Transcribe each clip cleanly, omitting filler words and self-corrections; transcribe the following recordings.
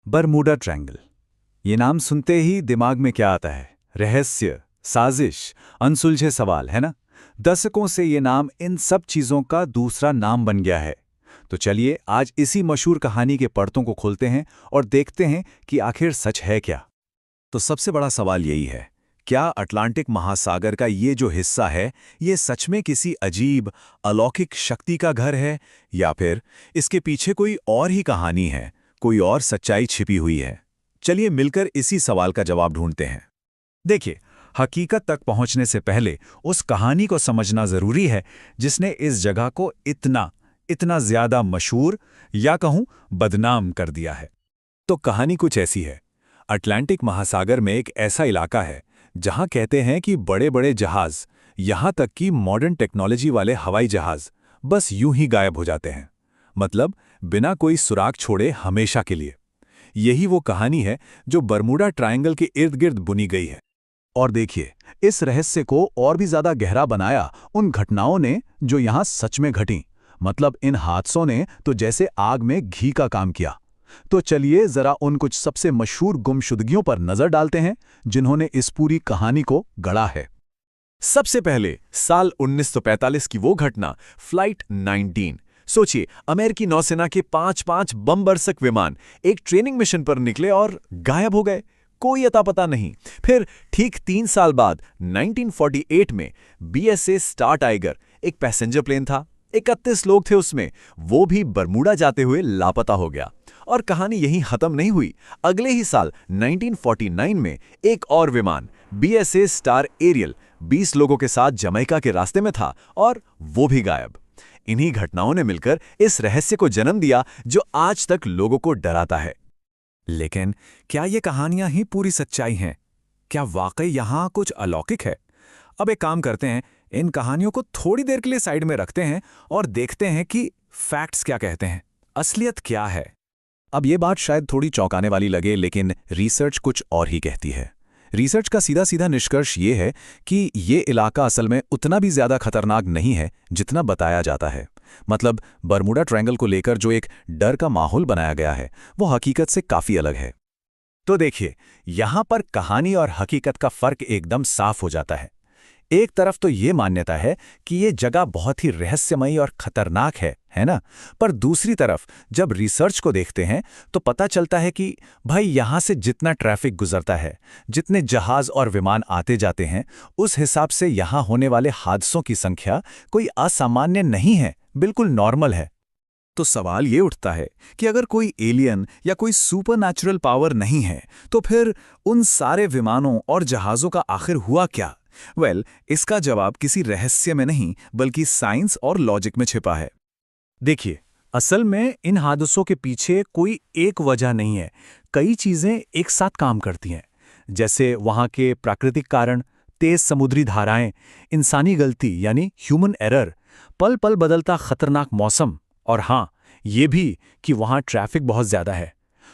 Bermuda triangle. ये नाम सुनते ही दिमाग में क्या आता है? रहस्य, साजिश, अनसुलझे सवाल, है ना? दशकों से ये नाम इन सब चीज़ों का दूसरा नाम बन गया है। तो चलिए आज इसी मशहूर कहानी के परतों को खोलते हैं और देखते हैं कि आखिर सच है क्या। तो सबसे बड़ा सवाल यही है, क्या अटलांटिक महासागर का ये जो हिस्सा है, ये सच में किसी अजीब, अलौकिक शक्ति का घर है, या फिर इसके पीछे कोई और ही कहानी है, कोई और सच्चाई छिपी हुई है? चलिए मिलकर इसी सवाल का जवाब ढूंढते हैं। देखिए, हकीकत तक पहुंचने से पहले उस कहानी को समझना जरूरी है जिसने इस जगह को इतना इतना ज्यादा मशहूर या कहूं बदनाम कर दिया है। तो कहानी कुछ ऐसी है। अटलांटिक महासागर में एक ऐसा इलाका है जहां कहते हैं कि बड़े बड़े जहाज, यहां तक कि मॉडर्न टेक्नोलॉजी वाले हवाई जहाज, बस यूं ही गायब हो जाते हैं। मतलब बिना कोई सुराग छोड़े हमेशा के लिए। यही वो कहानी है जो बरमूडा ट्रायंगल के इर्द गिर्द बुनी गई है। और देखिए, इस रहस्य को और भी ज्यादा गहरा बनाया उन घटनाओं ने जो यहां सच में घटी। मतलब इन हादसों ने तो जैसे आग में घी का काम किया। तो चलिए जरा उन कुछ सबसे मशहूर गुमशुदगियों पर नजर डालते हैं जिन्होंने इस पूरी कहानी को गढ़ा है। सबसे पहले साल 1945 की वो घटना, फ्लाइट 19। सोचिए, अमेरिकी नौसेना के 5-5 बमबरसक विमान एक ट्रेनिंग मिशन पर निकले और गायब हो गए। कोई अता पता नहीं। फिर ठीक 3 साल बाद 1948 में बीएसए स्टार टाइगर, एक पैसेंजर प्लेन था, 31 लोग थे उसमें, वो भी बरमूडा जाते हुए लापता हो गया। और कहानी यहीं खत्म नहीं हुई। अगले ही साल 1949 में एक और विमान, बीएसए स्टार एरियल, 20 लोगों के साथ जमैका के रास्ते में था और वो भी गायब। इन्हीं घटनाओं ने मिलकर इस रहस्य को जन्म दिया जो आज तक लोगों को डराता है। लेकिन क्या ये कहानियां ही पूरी सच्चाई हैं? क्या वाकई यहां कुछ अलौकिक है? अब एक काम करते हैं, इन कहानियों को थोड़ी देर के लिए साइड में रखते हैं और देखते हैं कि फैक्ट्स क्या कहते हैं, असलियत क्या है। अब ये बात शायद थोड़ी चौंकाने वाली लगे, लेकिन रिसर्च कुछ और ही कहती है। रिसर्च का सीधा सीधा निष्कर्ष ये है कि ये इलाका असल में उतना भी ज्यादा खतरनाक नहीं है जितना बताया जाता है। मतलब बरमूडा ट्रायंगल को लेकर जो एक डर का माहौल बनाया गया है वो हकीकत से काफी अलग है। तो देखिए, यहां पर कहानी और हकीकत का फर्क एकदम साफ हो जाता है। एक तरफ तो ये मान्यता है कि ये जगह बहुत ही रहस्यमयी और खतरनाक है ना? पर दूसरी तरफ जब रिसर्च को देखते हैं तो पता चलता है कि भाई यहां से जितना ट्रैफिक गुजरता है, जितने जहाज और विमान आते जाते हैं, उस हिसाब से यहां होने वाले हादसों की संख्या कोई असामान्य नहीं है, बिल्कुल नॉर्मल है। तो सवाल ये उठता है कि अगर कोई एलियन या कोई सुपरनैचुरल पावर नहीं है तो फिर उन सारे विमानों और जहाज़ों का आखिर हुआ क्या? इसका जवाब किसी रहस्य में नहीं बल्कि साइंस और लॉजिक में छिपा है। देखिए, असल में इन हादसों के पीछे कोई एक वजह नहीं है, कई चीजें एक साथ काम करती हैं। जैसे वहां के प्राकृतिक कारण, तेज समुद्री धाराएं, इंसानी गलती यानी ह्यूमन एरर, पल पल बदलता खतरनाक मौसम, और हाँ, ये भी कि वहां ट्रैफिक बहुत ज्यादा है।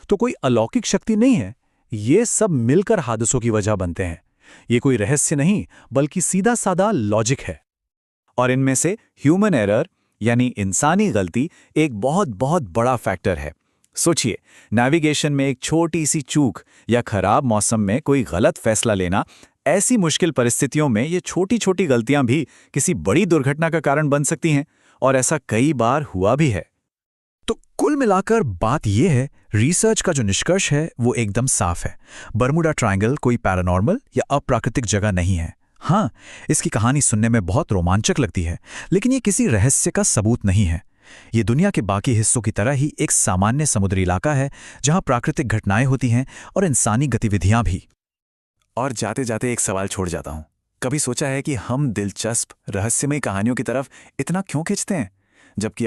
तो कोई अलौकिक शक्ति नहीं है, ये सब मिलकर हादसों की वजह बनते हैं। ये कोई रहस्य नहीं बल्कि सीधा साधा लॉजिक है। और इनमें से ह्यूमन एरर यानी इंसानी गलती एक बहुत बहुत बड़ा फैक्टर है। सोचिए, नेविगेशन में एक छोटी सी चूक या खराब मौसम में कोई गलत फैसला लेना, ऐसी मुश्किल परिस्थितियों में ये छोटी छोटी गलतियां भी किसी बड़ी दुर्घटना का कारण बन सकती हैं, और ऐसा कई बार हुआ भी है। तो कुल मिलाकर बात यह है, रिसर्च का जो निष्कर्ष है वो एकदम साफ है। बरमूडा ट्रायंगल कोई पैरानॉर्मल या अप्राकृतिक जगह नहीं है। हाँ, इसकी कहानी सुनने में बहुत रोमांचक लगती है, लेकिन ये किसी रहस्य का सबूत नहीं है। ये दुनिया के बाकी हिस्सों की तरह ही एक सामान्य समुद्री इलाका है जहां प्राकृतिक घटनाएं होती हैं और इंसानी गतिविधियां भी। और जाते जाते एक सवाल छोड़ जाता हूं, कभी सोचा है कि हम दिलचस्प रहस्यमय कहानियों की तरफ इतना क्यों खींचते हैं, जबकि